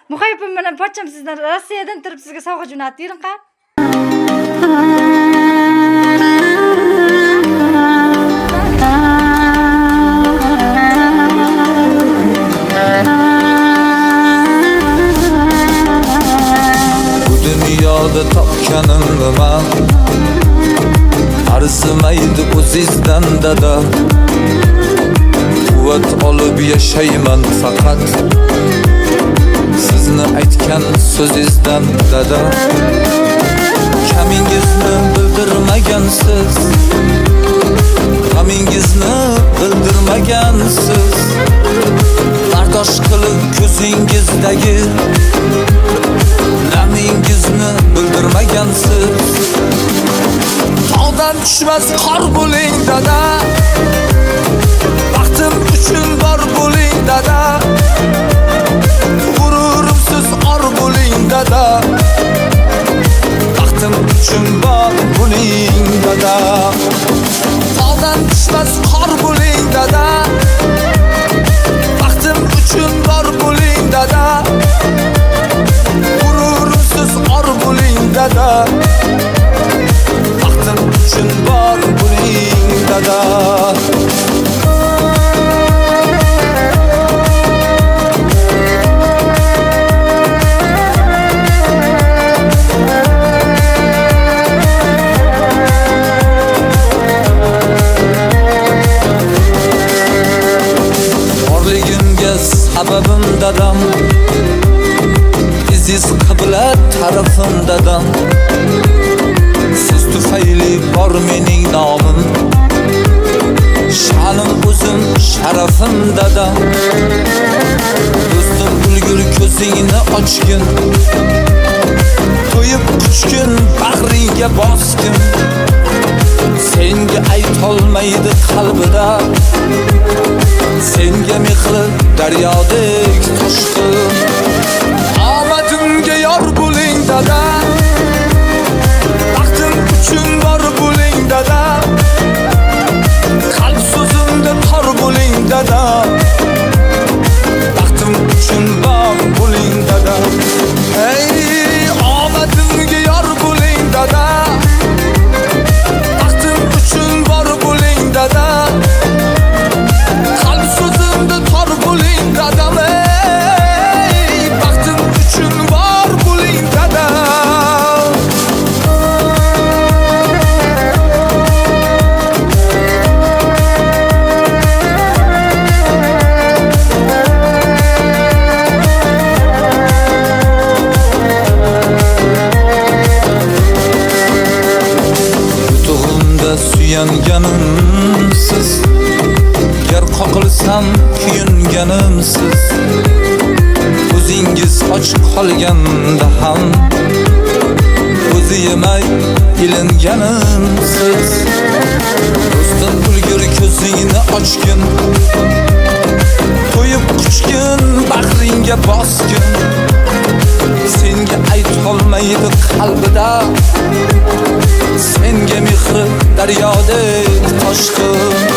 Muhayyibim bilan pochcham sizdan Rossiyadan turib sizga sovg'a jo'natdi. Yuring qani. Bu dunyoda topganim nima? Arzimaydi o'zizdan dada. Quvvat olib yashayman faqat sizni aytgan so'zingizdan dada. Kamingizni bildirmagansiz, g'amingizni bildirmagansiz. Bardosh qilib ko'zingizdagi namingizni bildirmagansiz. Tog'dan tushmas qor bo'ling dada, baxtim uchun bor bo'ling dada. G'ururimsiz or bo'ling dada, baxtim uchun bor bo'ling dada. Tog'dan tushmas qor bo'ling dada, baxtim uchun bor bo'ling dada. G'ururimsiz or bo'ling dada, baxtim uchun bor bo'ling dada. Sababim dadam, iziz qibla tarafim dadam. Siz tufayli bor mening nomim, sha'nim o'zim sharafim dadam. Do'stim ulgur ko'zingni ochgin, to'yib quchgin bag'ringga bosgin. Senga aytolmaydi qalbida, senga mehri daryodek toshqin. Omadimga yor bo'ling dada, baxtim uchun bor bo'ling dada. Qalb so'zimda tor bo'ling dada, baxtim uchun bor bo'ling dada. Hey, omadimga yor bo'ling dada, baxtim uchun bor bo'ling dada. Qalb so'zimda tor bo'ling dadam, ey, baxtim uchun bor bo'ling dada. Yutug'imda suyanganimsiz, yer qoqilsam kuyunganimsiz. Ko'zingiz ochiq qolganda ham ko'zi yemay ilinganimsiz. Do'stim ulgur ko'zingni ochgin, to'yib quchgin bag'ringga bosgin. Senga aytolmaydi qalbida, senga mehri daryodek toshqin.